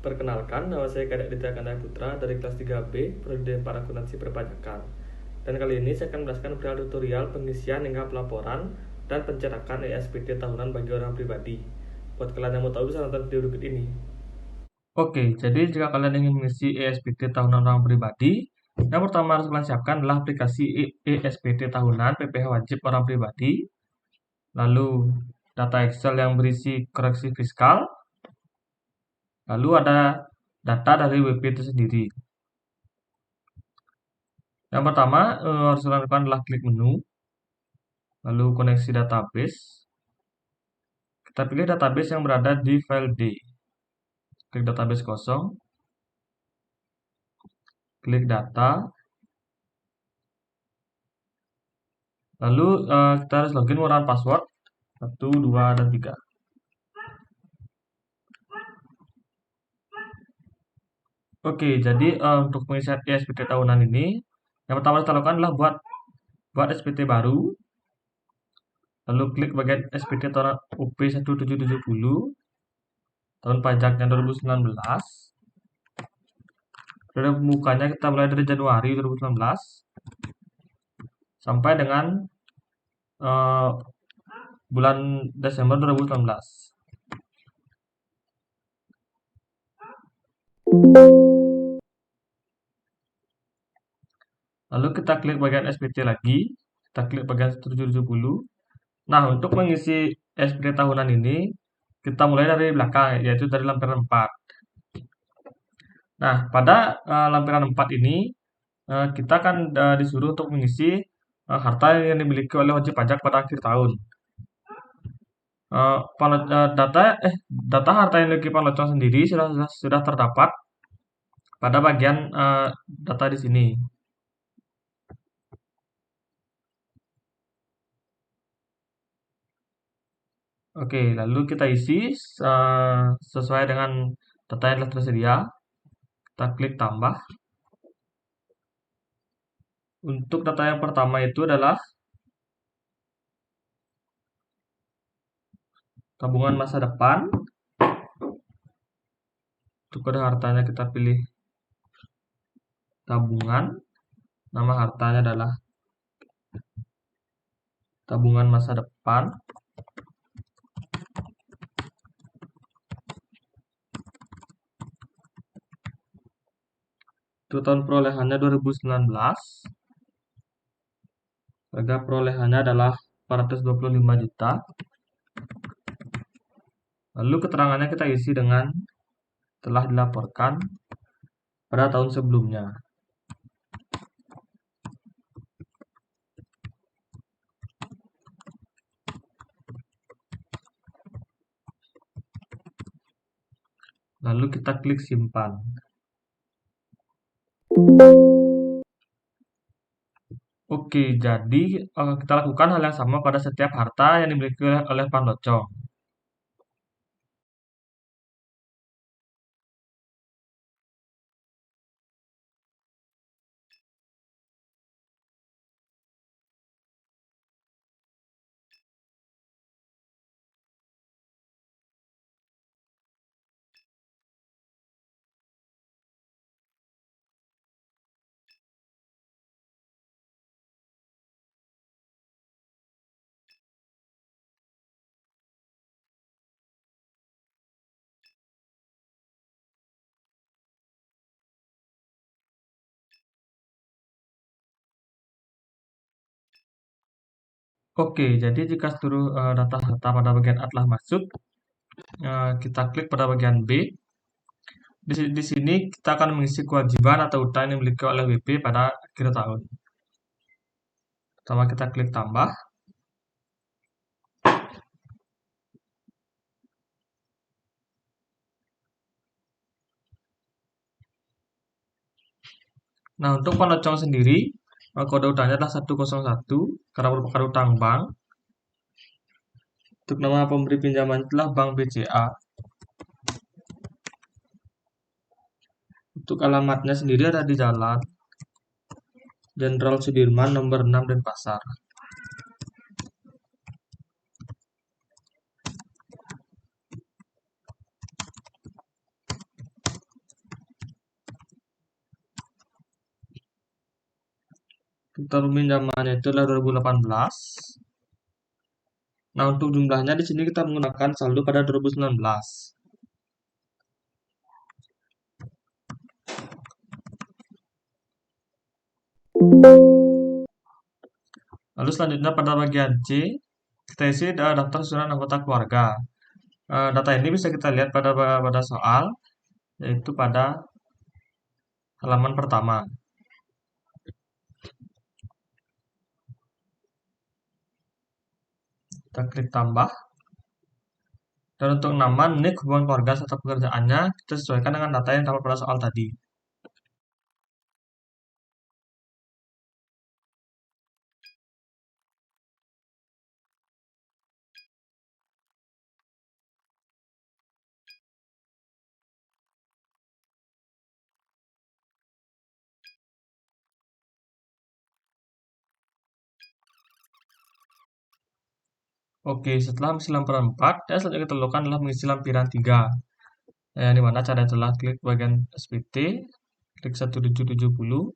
Perkenalkan, nama saya Kadek Ditya Kandai Putra dari kelas 3B, Prodi D4 Akuntansi Perpajakan. Dan kali ini saya akan menjelaskan perihal tutorial pengisian hingga pelaporan dan pencetakan ESPT tahunan bagi orang pribadi. Buat kalian yang mau tahu bisa nonton video berikut ini. Oke, jadi jika kalian ingin mengisi ESPT tahunan orang pribadi, yang pertama harus kalian siapkan adalah aplikasi ESPT tahunan PPh wajib orang pribadi, lalu data Excel yang berisi koreksi fiskal, lalu ada data dari WP itu sendiri. Yang pertama harus dilakukan adalah klik menu, lalu koneksi database. Kita pilih database yang berada di file D. Klik database kosong, klik data, lalu kita harus login menggunakan password 1, 2, dan 3. Oke, jadi untuk pengisian SPT tahunan ini, yang pertama kita lakukan adalah buat SPT baru, lalu klik bagian SPT tahunan UP 1770, tahun pajaknya 2019. Periode pembukanya kita mulai dari Januari 2019 sampai dengan bulan Desember 2019. Lalu kita klik bagian SPT lagi, kita klik bagian 1770. Nah, untuk mengisi SPT tahunan ini, kita mulai dari belakang, yaitu dari lampiran 4. Nah, pada lampiran 4 ini, kita akan disuruh untuk mengisi harta yang dimiliki oleh wajib pajak pada akhir tahun. Data harta yang dimiliki Panlocong sendiri sudah terdapat pada bagian data di sini. Oke, lalu kita isi sesuai dengan data yang telah tersedia. Kita klik tambah. Untuk data yang pertama itu adalah tabungan masa depan. Untuk kode hartanya kita pilih tabungan. Nama hartanya adalah tabungan masa depan. Itu tahun perolehannya 2019. Harga perolehannya adalah 425 juta. Lalu keterangannya kita isi dengan telah dilaporkan pada tahun sebelumnya. Lalu kita klik simpan. Oke, jadi kita lakukan hal yang sama pada setiap harta yang dimiliki oleh Panlocong. Oke, jadi jika seluruh data harta pada bagian A telah masuk, kita klik pada bagian B. Di sini kita akan mengisi kewajiban atau utang yang dimiliki oleh WP pada akhir tahun. Pertama kita klik tambah. Nah, untuk Panlocong sendiri, kode utangnya adalah 101 karena merupakan utang bank. Untuk nama pemberi pinjaman adalah Bank BCA. Untuk alamatnya sendiri ada di Jalan Jenderal Sudirman nomor 6 Denpasar. Kita pinjamannya itu adalah 2018. Nah, untuk jumlahnya di sini kita menggunakan saldo pada 2019. Lalu selanjutnya pada bagian C, kita isi daftar susunan anggota keluarga. Data ini bisa kita lihat pada soal, yaitu pada halaman pertama. Kita klik tambah. Dan untuk nama, nik, hubungan keluarga, serta pekerjaannya, kita sesuaikan dengan data yang terdapat pada soal tadi. Oke, setelah mengisi lampiran 4, yang selanjutnya kita lakukan adalah mengisi lampiran 3. Di mana cara itulah klik bagian SPT, klik 1770,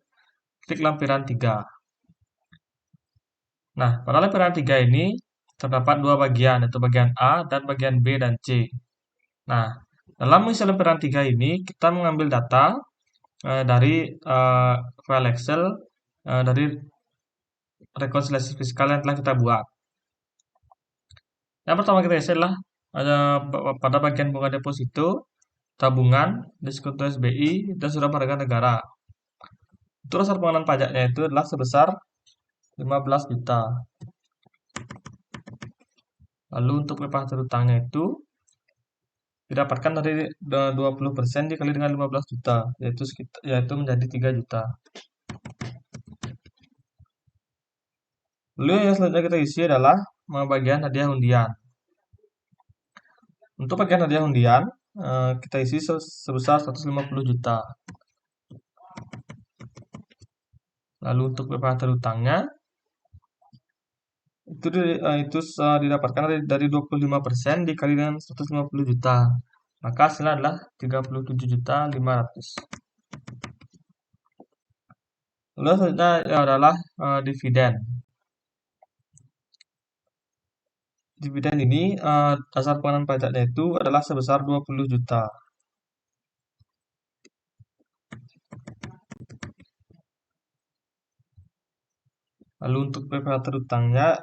klik lampiran 3. Nah, pada lampiran 3 ini terdapat dua bagian, yaitu bagian A dan bagian B dan C. Nah, dalam mengisi lampiran 3 ini, kita mengambil data dari file Excel dari rekonsiliasi fiskal yang telah kita buat. Yang pertama kita isi adalah pada bagian bunga deposito, tabungan, diskonto SBI, dan surat berharga negara. Untuk dasar pengenaan pajaknya itu adalah sebesar 15 juta. Lalu untuk lepas hutangnya itu didapatkan dari 20% dikali dengan 15 juta, yaitu menjadi 3 juta. Lalu yang selanjutnya kita isi adalah bagian hadiah undian. Untuk bagian hadiah undian, kita isi sebesar 150 juta. Lalu untuk lepas hutangnya itu didapatkan dari 25% dikali dengan 150 juta. Maka hasilnya adalah 37.500. Lalu selanjutnya adalah dividen. Dividen ini dasar pengenaan pajaknya itu adalah sebesar 20 juta. Lalu untuk PPh terutangnya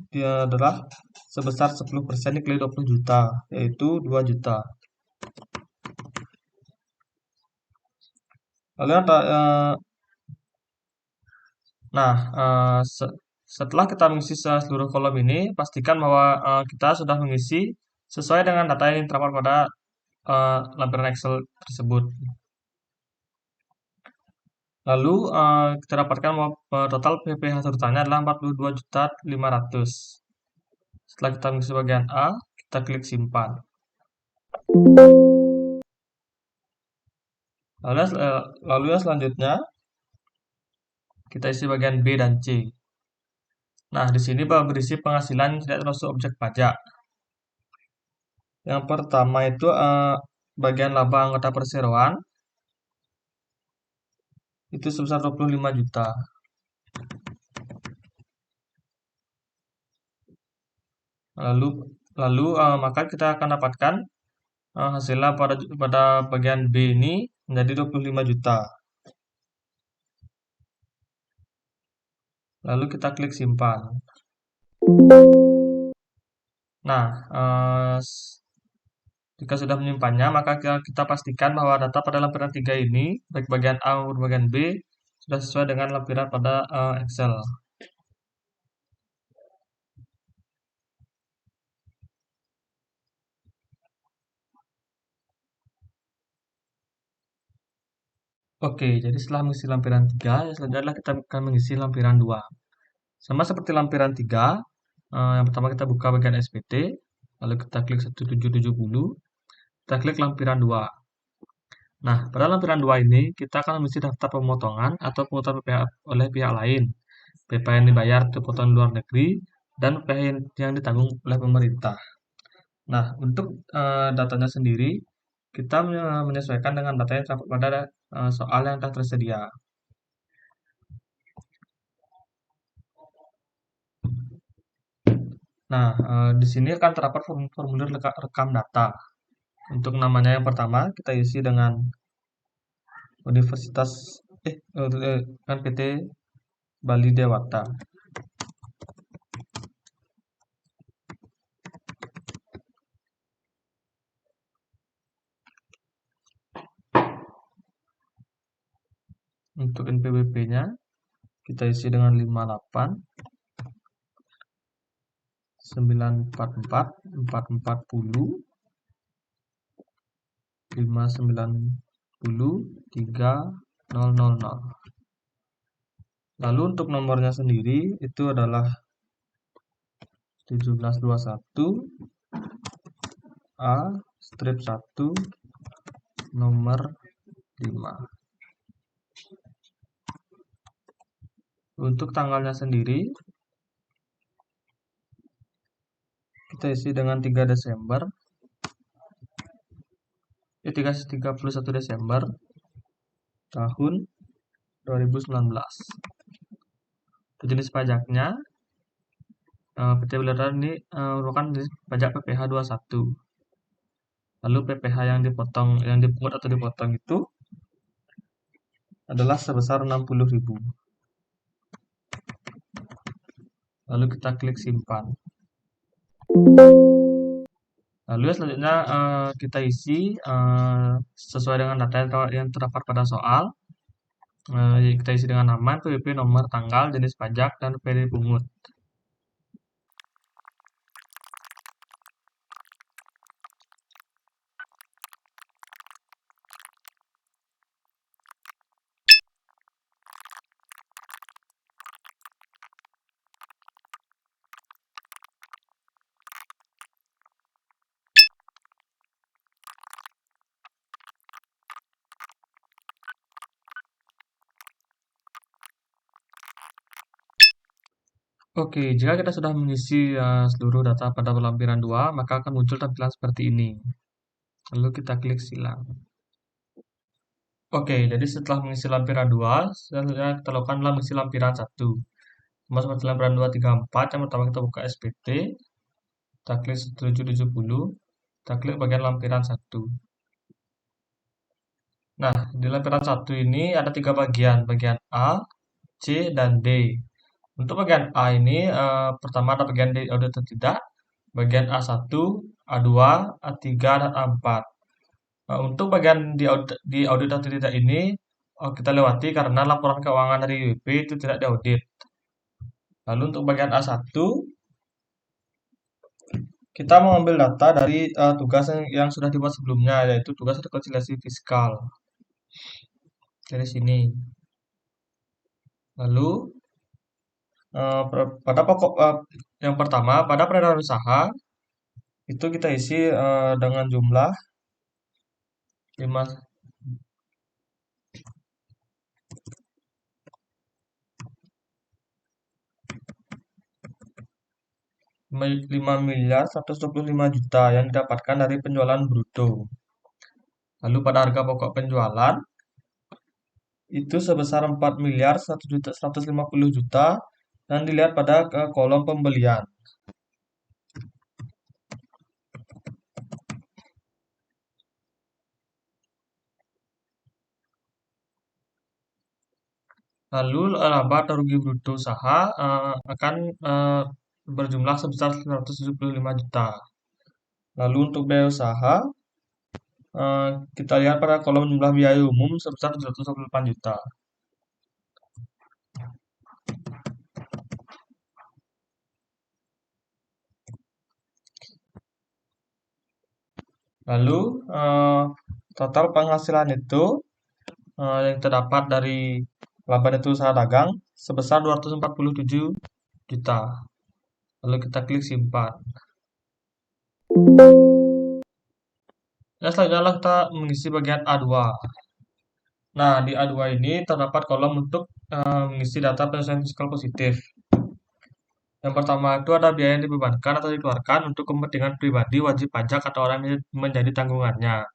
dia adalah sebesar 10% dikali 20 juta, yaitu 2 juta. Lalu setelah kita mengisi seluruh kolom ini, pastikan bahwa kita sudah mengisi sesuai dengan data yang terdapat pada lampiran Excel tersebut. Lalu kita dapatkan bahwa total PPh terutangnya adalah 42.500. Setelah kita mengisi bagian A, kita klik simpan. Lalu yang selanjutnya kita isi bagian B dan C. Nah, di sini berisi penghasilan tidak termasuk objek pajak. Yang pertama itu bagian laba anggota perseroan itu sebesar 25 juta. Lalu maka kita akan dapatkan hasilnya pada bagian B ini menjadi 25 juta. Lalu kita klik simpan. Nah, jika sudah menyimpannya, maka kita pastikan bahwa data pada lampiran 3 ini, baik bagian A maupun bagian B, sudah sesuai dengan lampiran pada Excel. Oke, jadi setelah mengisi lampiran 3, selanjutnya adalah kita akan mengisi lampiran 2. Sama seperti lampiran 3, yang pertama kita buka bagian SPT, lalu kita klik 1770, kita klik lampiran 2. Nah, pada lampiran 2 ini, kita akan mengisi daftar pemotongan atau pemotongan PPh oleh pihak lain. PPh yang dibayar ke potongan luar negeri, dan PPh yang ditanggung oleh pemerintah. Nah, untuk datanya sendiri, kita menyesuaikan dengan data yang terdapat pada soal yang telah tersedia. Nah, di sini akan terdapat formulir rekam data. Untuk namanya yang pertama kita isi dengan Universitas kan PT Bali Dewata. Untuk NPWP-nya kita isi dengan 58 944 440 590 3000. Lalu untuk nomornya sendiri itu adalah 1721 A strip 1 nomor 5. Untuk tanggalnya sendiri kita isi dengan 3 Desember 31 Desember tahun 2019. Jenis pajaknya PT Bali ini merupakan jenis pajak PPh 21. Lalu PPh yang dipungut atau dipotong itu adalah sebesar 60.000. Lalu kita klik simpan. Lalu selanjutnya kita isi sesuai dengan data yang terdapat pada soal. Kita isi dengan nama, PWP, nomor, tanggal, jenis pajak, dan PD pungut. Oke, jika kita sudah mengisi seluruh data pada lampiran 2, maka akan muncul tampilan seperti ini. Lalu kita klik silang. Oke, jadi setelah mengisi lampiran 2, selanjutnya kita lakukan adalah mengisi lampiran 1. Sama seperti lampiran 2, 3, 4, yang pertama kita buka SPT, kita klik 1770, kita klik bagian lampiran 1. Nah, di lampiran 1 ini ada 3 bagian A, C, dan D. Untuk bagian A ini, pertama ada bagian D audit atau tidak, bagian A1, A2, A3, dan A4. Untuk bagian di audit atau tidak ini, kita lewati karena laporan keuangan dari WP itu tidak diaudit. Lalu untuk bagian A1, kita mengambil data dari tugas yang sudah dibuat sebelumnya, yaitu tugas rekonsiliasi fiskal. Dari sini. Lalu, pada pokok yang pertama, pada peredaran usaha, itu kita isi dengan jumlah 5 miliar 125 juta yang didapatkan dari penjualan bruto. Lalu pada harga pokok penjualan itu sebesar 4 miliar 150 juta dan dilihat pada kolom pembelian. Lalu laba atau rugi bruto usaha akan berjumlah sebesar 175 juta. Lalu untuk biaya usaha kita lihat pada kolom jumlah biaya umum sebesar 728 juta. Lalu total penghasilan itu yang terdapat dari laba neto usaha dagang sebesar 247 juta. Lalu kita klik simpan. Dan selanjutnya kita mengisi bagian A2. Nah, di A2 ini terdapat kolom untuk mengisi data penyesuaian fiskal positif. Yang pertama itu ada biaya yang dibebankan atau dikeluarkan untuk kepentingan pribadi, wajib pajak, atau orang yang menjadi tanggungannya.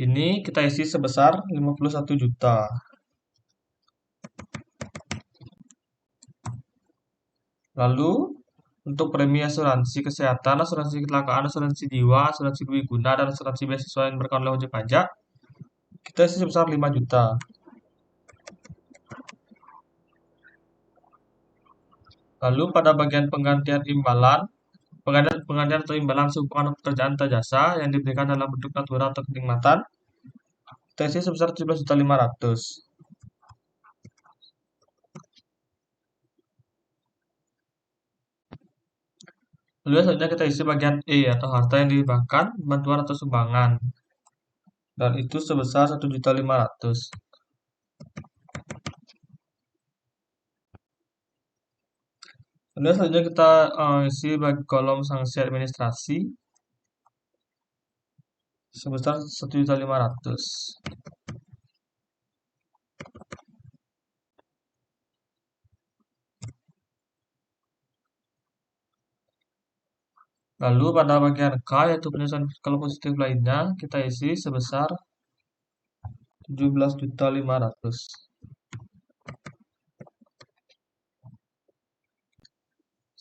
Ini kita isi sebesar 51 juta. Lalu Untuk premi asuransi kesehatan, asuransi kecelakaan, asuransi jiwa, asuransi dwi guna, dan asuransi beasiswa yang berkawan oleh wajib pajak, kita isi sebesar 5 juta. Lalu pada bagian penggantian imbalan, penggantian atau imbalan sehubungan pekerjaan atau jasa yang diberikan dalam bentuk natura atau kenikmatan, kita isi sebesar 17.500.000. Lalu selanjutnya kita isi bagian E atau harta yang dihibahkan, bantuan atau sumbangan. Dan itu sebesar 1.500.000. Kemudian selanjutnya kita isi bagi kolom sanksi administrasi sebesar 1.500.000. Lalu pada bagian K yaitu penyelesaian fiskal positif lainnya kita isi sebesar 17.500.000.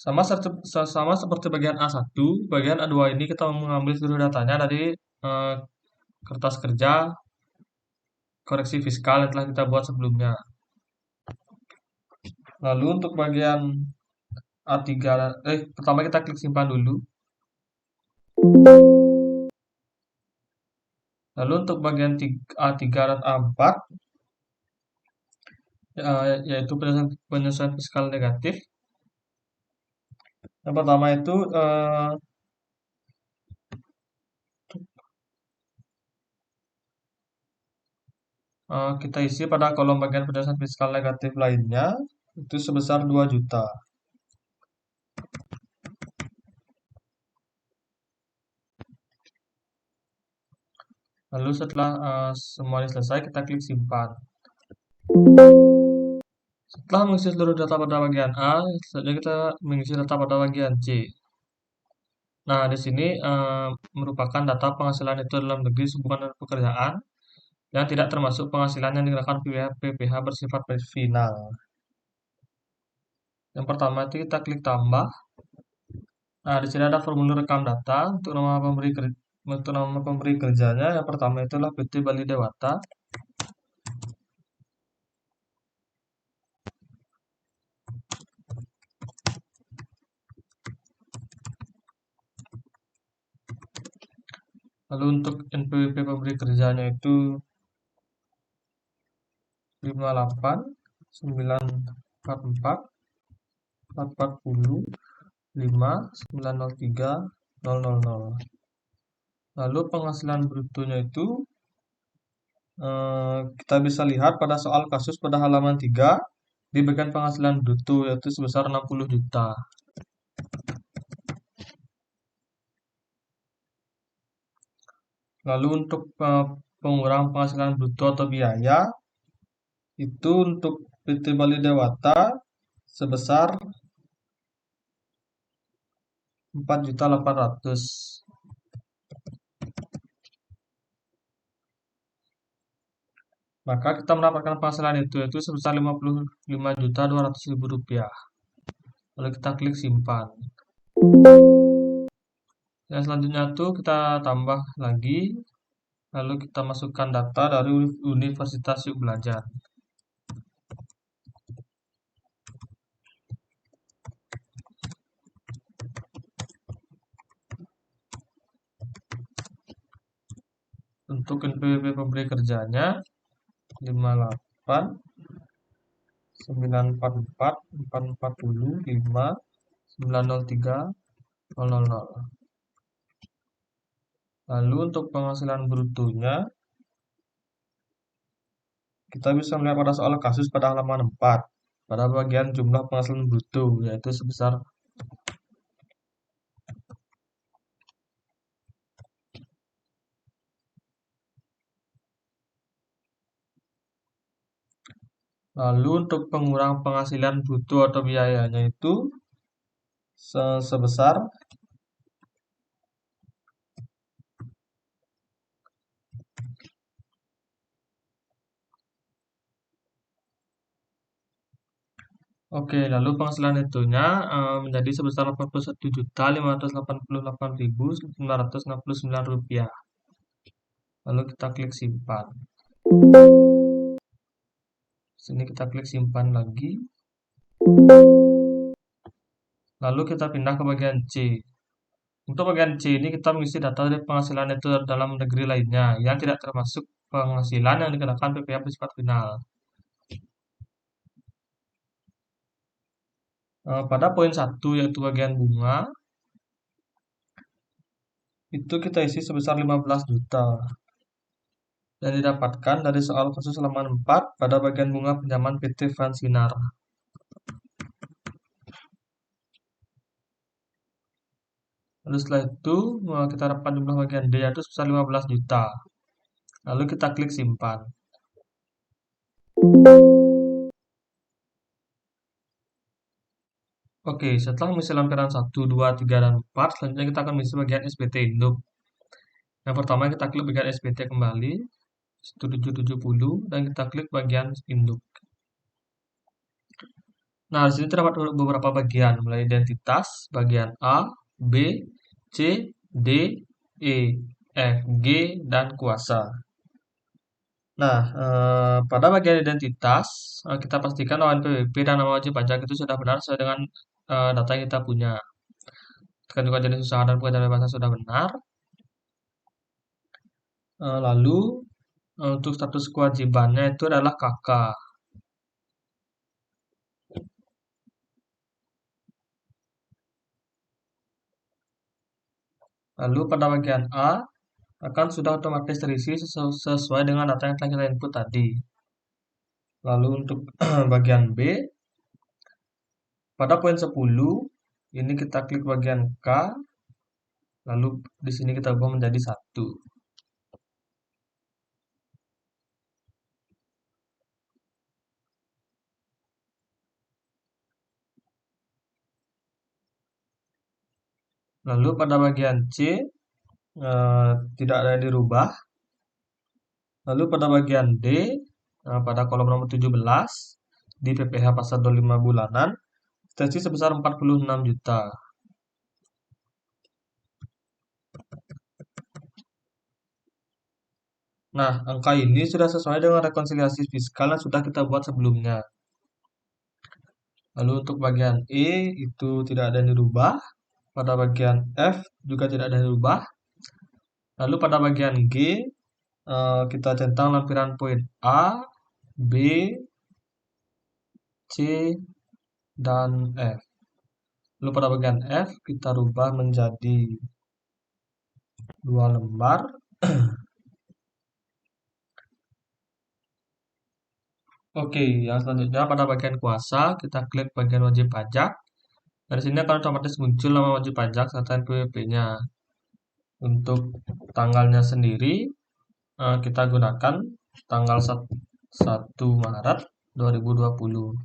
Sama seperti bagian A1, bagian A2 ini kita mengambil seluruh datanya dari kertas kerja koreksi fiskal yang telah kita buat sebelumnya. Lalu untuk bagian A3, pertama kita klik simpan dulu. Lalu untuk bagian A3 dan A4, yaitu penyelesaian fiskal negatif. Yang pertama itu kita isi pada kolom bagian penyelesaian fiskal negatif lainnya itu sebesar 2 juta. Lalu setelah semuanya selesai kita klik simpan. Setelah mengisi seluruh data pada bagian A, selanjutnya kita mengisi data pada bagian C. Nah, di sini merupakan data penghasilan itu dalam negeri hubungan dengan pekerjaan yang tidak termasuk penghasilan yang dikenakan PPh bersifat final. Yang pertama itu kita klik tambah. Nah, di sini ada formulir rekam data untuk nama pemberi kerjanya. Yang pertama itulah PT Bali Dewata. Lalu untuk NPWP pemberi kerjanya itu 58 944 440 5 903 000. Lalu penghasilan brutonya itu kita bisa lihat pada soal kasus pada halaman 3 di bagian penghasilan bruto yaitu sebesar 60 juta. Lalu untuk pengurangan penghasilan bruto atau biaya itu untuk PT Bali Dewata sebesar 4.800.000. Maka kita mendapatkan penghasilan itu yaitu sebesar 55.200.000 rupiah. Lalu kita klik simpan. Yang selanjutnya itu kita tambah lagi. Lalu kita masukkan data dari Universitas Yuk Belajar. Untuk NPWP pemberi kerjanya 58 944 440 5 903 000. Lalu untuk penghasilan brutonya kita bisa melihat pada soal kasus pada halaman 4 pada bagian jumlah penghasilan bruto yaitu sebesar lalu untuk pengurang penghasilan bruto atau biayanya itu sebesar Oke, lalu penghasilan netonya menjadi sebesar Rp81.588.969. Lalu kita klik simpan. Sini kita klik simpan lagi. Lalu kita pindah ke bagian C. Untuk bagian C ini kita mengisi data dari penghasilan neto dalam negeri lainnya yang tidak termasuk penghasilan yang dikenakan PPh bersifat final. Pada poin 1 yaitu bagian bunga, itu kita isi sebesar 15 juta. Dan didapatkan dari soal kasus halaman 4 pada bagian bunga pinjaman PT Fans Sinar. Lalu setelah itu kita dapatkan jumlah bagian D yaitu sebesar 15 juta. Lalu kita klik simpan. Oke, setelah mengisi lampiran 1, 2, 3, dan 4, selanjutnya kita akan mengisi bagian SPT induk. Yang pertama kita klik bagian SPT kembali, 770, dan kita klik bagian induk. Nah, di sini terdapat beberapa bagian, mulai identitas, bagian A, B, C, D, E, F, G, dan kuasa. Nah, pada bagian identitas, kita pastikan bahwa NPWP dan nama wajib pajak itu sudah benar sesuai dengan data yang kita punya. Tekan juga jenis usaha dan pekerjaan bebasnya sudah benar. Lalu, untuk status kewajibannya itu adalah KK. Lalu pada bagian A, akan sudah otomatis terisi sesuai dengan data yang telah kita input tadi. Lalu untuk bagian B, pada poin 10, ini kita klik bagian K, lalu di sini kita ubah menjadi 1. Lalu pada bagian C, tidak ada yang dirubah. Lalu pada bagian D, pada kolom nomor 17, di PPh pasar 25 bulanan, terisi sebesar 46 juta. Nah, angka ini sudah sesuai dengan rekonsiliasi fiskal yang sudah kita buat sebelumnya. Lalu untuk bagian E, itu tidak ada yang dirubah. Pada bagian F, juga tidak ada yang dirubah. Lalu pada bagian G, kita centang lampiran poin A, B, C, dan F. Lalu pada bagian F, kita rubah menjadi 2 lembar. Oke, yang selanjutnya pada bagian kuasa, kita klik bagian wajib pajak. Dari sini akan otomatis muncul nama wajib pajak serta NPWP-nya. Untuk tanggalnya sendiri, kita gunakan tanggal 1 Maret 2020.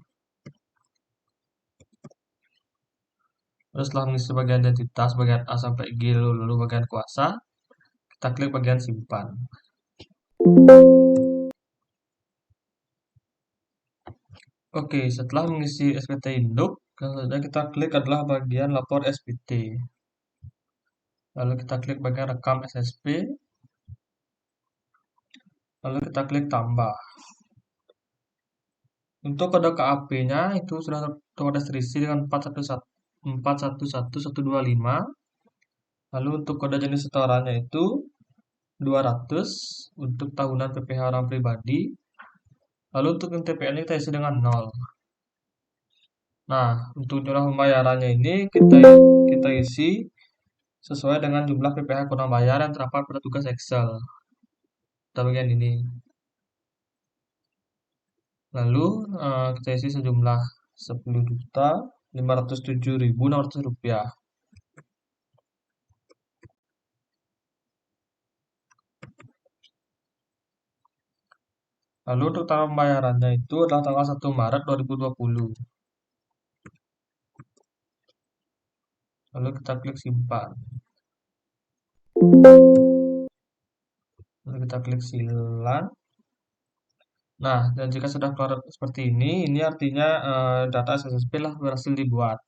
Terus setelah mengisi bagian identitas, bagian A sampai G, lalu bagian kuasa, kita klik bagian simpan. Oke, setelah mengisi SPT induk, selanjutnya kita klik adalah bagian lapor SPT. Lalu kita klik bagian rekam SSP. Lalu kita klik tambah. Untuk kode KAP-nya itu sudah otomatis terisi dengan 411125. Lalu untuk kode jenis setorannya itu 200 untuk tahunan PPh orang pribadi. Lalu untuk TPN kita isi dengan 0. Nah, untuk jumlah pembayarannya ini kita isi sesuai dengan jumlah PPh kurang bayar yang terdapat pada tugas Excel. Kita bagian ini. Lalu kita isi sejumlah 10.507.600 rupiah. Lalu untuk tanggal pembayarannya itu adalah tanggal 1 Maret 2020. Lalu kita klik simpan. Lalu kita klik silang. Nah, dan jika sudah keluar seperti ini artinya data SSP lah berhasil dibuat.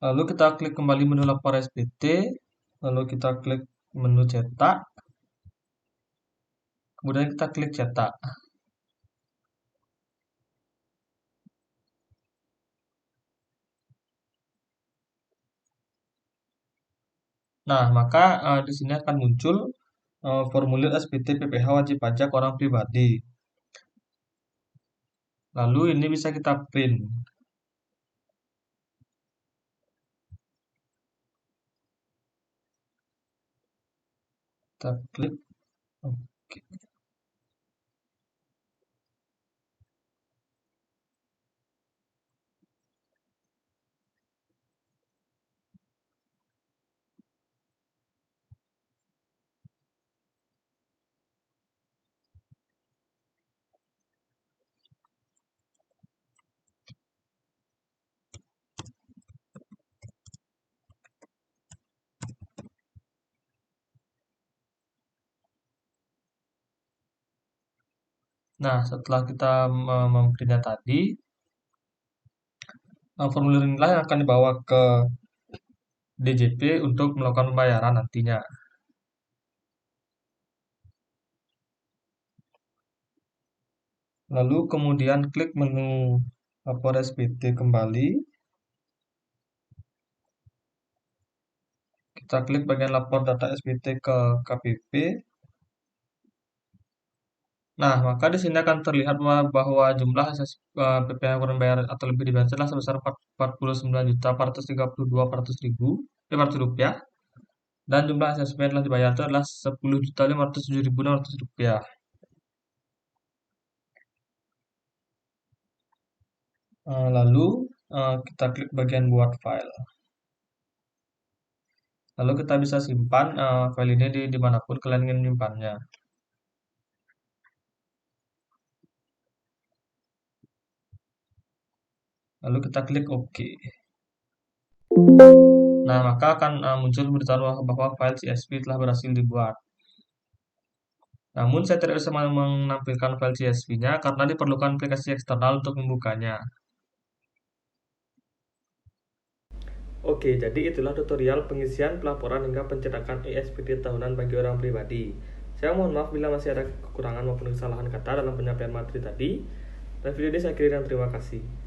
Lalu kita klik kembali menu lapor SPT, lalu kita klik menu cetak, kemudian kita klik cetak. Nah, maka di sini akan muncul formulir SPT PPh wajib pajak orang pribadi. Lalu ini bisa kita print. Kita klik oke. Nah, setelah kita memprintnya tadi, formulir inilah yang akan dibawa ke DJP untuk melakukan pembayaran nantinya. Lalu kemudian klik menu lapor SPT kembali. Kita klik bagian lapor data SPT ke KPP. Nah, maka di sini akan terlihat bahwa jumlah PP yang kurang bayar atau lebih dibayar adalah sebesar 49.432.400 rupiah. Dan jumlah SSP yang telah dibayar itu adalah 10.507.600 rupiah. Lalu kita klik bagian buat file. Lalu kita bisa simpan file ini dimanapun kalian ingin menyimpannya. Lalu kita klik OK. Nah, maka akan muncul beritahu bahwa file CSV telah berhasil dibuat. Namun saya tidak bisa menampilkan file CSV-nya karena diperlukan aplikasi eksternal untuk membukanya. Oke, jadi itulah tutorial pengisian pelaporan hingga pencetakan ESPT tahunan bagi orang pribadi. Saya mohon maaf bila masih ada kekurangan maupun kesalahan kata dalam penyampaian materi tadi. Dan video ini saya akhiri dan terima kasih.